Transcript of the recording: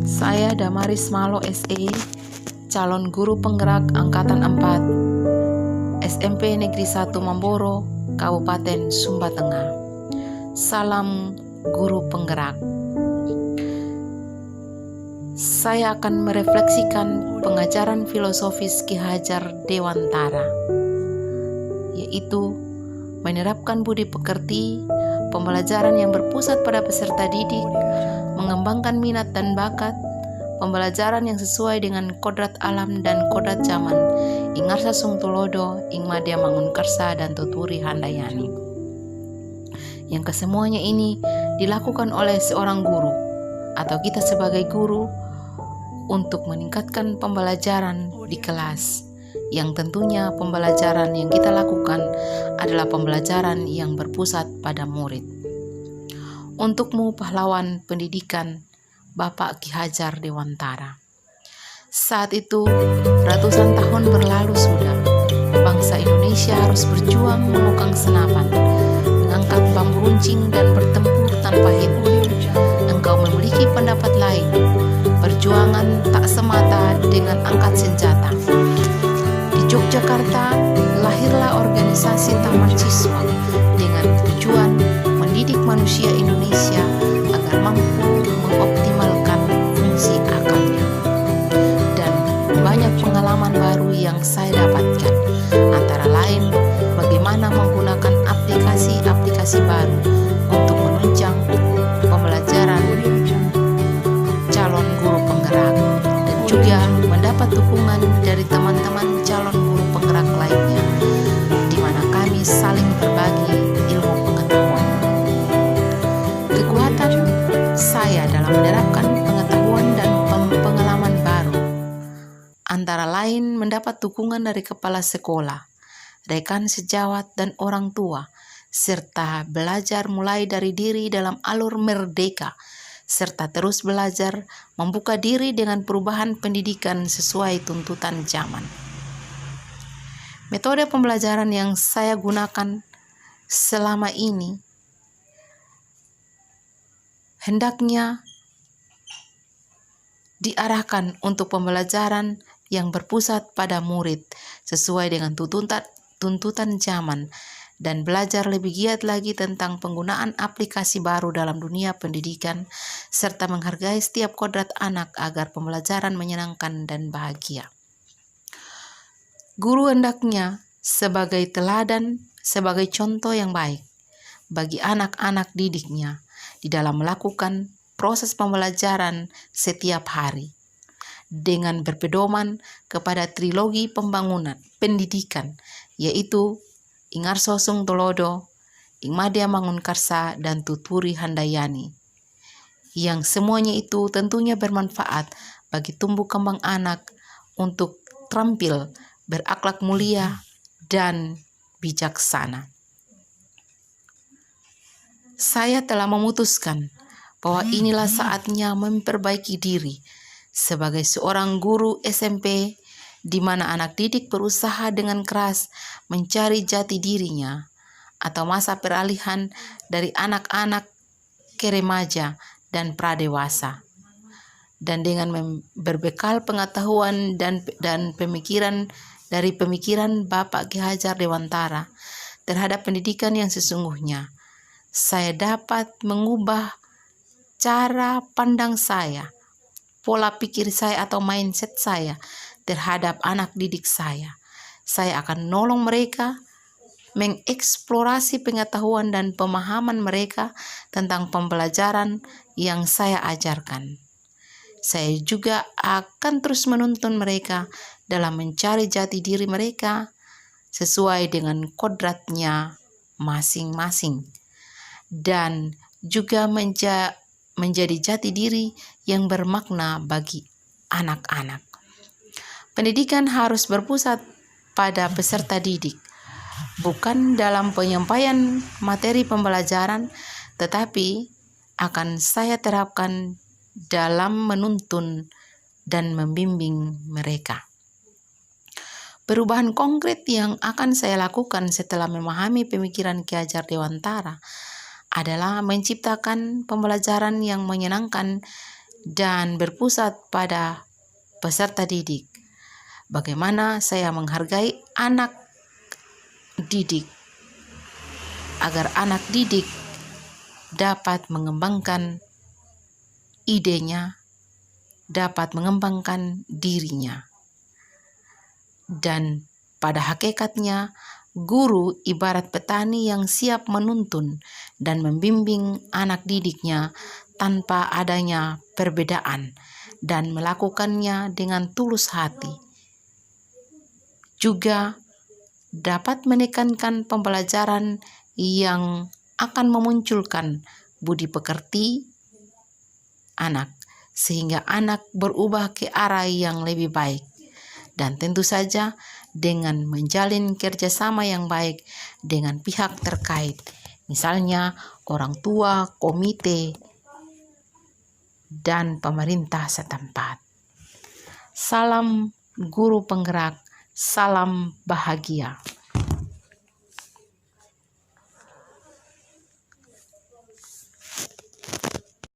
Saya Damaris Malo SE, calon guru penggerak Angkatan 4, SMP Negeri 1 Mamboro, Kabupaten Sumba Tengah. Salam guru penggerak. Saya akan merefleksikan pengajaran filosofis Ki Hajar Dewantara, yaitu menerapkan budi pekerti, pembelajaran yang berpusat pada peserta didik, mengembangkan minat dan bakat, pembelajaran yang sesuai dengan kodrat alam dan kodrat zaman, Ingarsa Sung Tulodo, Ingmadia Mangunkarsa, dan Tuturi Handayani. Yang kesemuanya ini dilakukan oleh seorang guru atau kita sebagai guru untuk meningkatkan pembelajaran di kelas, yang tentunya pembelajaran yang kita lakukan adalah pembelajaran yang berpusat pada murid. Untukmu pahlawan pendidikan Bapak Ki Hajar Dewantara. Saat itu ratusan tahun berlalu sudah, bangsa Indonesia harus berjuang memukang senapan, mengangkat bambu runcing dan bertempur tanpa heboh. Engkau memiliki pendapat lain. Perjuangan tak semata dengan angkat senjata. Di Yogyakarta lahirlah organisasi Taman Siswa dengan tujuan mendidik manusia Indonesia agar mampu mengoptimalkan fungsi akalnya. Dan banyak pengalaman baru yang saya dapatkan, antara lain bagaimana menggunakan aplikasi-aplikasi baru untuk menunjang pembelajaran calon guru penggerak, dan juga mendapat dukungan dari teman-teman calon guru penggerak lainnya, di mana kami saling berbagi ilmu pengetahuan. Kekuatan saya dalam menerapkan pengetahuan dan pengalaman baru antara lain mendapat dukungan dari kepala sekolah, rekan sejawat, dan orang tua, serta belajar mulai dari diri dalam alur merdeka, serta terus belajar membuka diri dengan perubahan pendidikan sesuai tuntutan zaman. Metode pembelajaran yang saya gunakan selama ini hendaknya diarahkan untuk pembelajaran yang berpusat pada murid sesuai dengan tuntutan zaman, dan belajar lebih giat lagi tentang penggunaan aplikasi baru dalam dunia pendidikan, serta menghargai setiap kodrat anak agar pembelajaran menyenangkan dan bahagia. Guru hendaknya sebagai teladan, sebagai contoh yang baik bagi anak-anak didiknya di dalam melakukan proses pembelajaran setiap hari, dengan berpedoman kepada trilogi pembangunan pendidikan, yaitu Ingarsa Sung Tulodo, Ingmadia Mangunkarsa, dan Tuturi Handayani, yang semuanya itu tentunya bermanfaat bagi tumbuh kembang anak untuk terampil, berakhlak mulia, dan bijaksana. Saya telah memutuskan bahwa inilah saatnya memperbaiki diri sebagai seorang guru SMP, di mana anak didik berusaha dengan keras mencari jati dirinya, atau masa peralihan dari anak-anak ke remaja dan pradewasa. Dan dengan berbekal pengetahuan dan pemikiran dari pemikiran Bapak Ki Hajar Dewantara terhadap pendidikan yang sesungguhnya, saya dapat mengubah cara pandang saya, pola pikir saya atau mindset saya terhadap anak didik saya. Saya akan nolong mereka mengeksplorasi pengetahuan dan pemahaman mereka tentang pembelajaran yang saya ajarkan. Saya juga akan terus menuntun mereka dalam mencari jati diri mereka sesuai dengan kodratnya masing-masing, dan juga menjadi jati diri yang bermakna bagi anak-anak. Pendidikan harus berpusat pada peserta didik, bukan dalam penyampaian materi pembelajaran, tetapi akan saya terapkan dalam menuntun dan membimbing mereka. Perubahan konkret yang akan saya lakukan setelah memahami pemikiran Ki Hajar Dewantara adalah menciptakan pembelajaran yang menyenangkan dan berpusat pada peserta didik. Bagaimana saya menghargai anak didik agar anak didik dapat mengembangkan idenya, dapat mengembangkan dirinya. Dan pada hakikatnya, guru ibarat petani yang siap menuntun dan membimbing anak didiknya tanpa adanya perbedaan dan melakukannya dengan tulus hati. Juga dapat menekankan pembelajaran yang akan memunculkan budi pekerti anak, sehingga anak berubah ke arah yang lebih baik. Dan tentu saja dengan menjalin kerjasama yang baik dengan pihak terkait, misalnya orang tua, komite, dan pemerintah setempat. Salam guru penggerak, salam bahagia.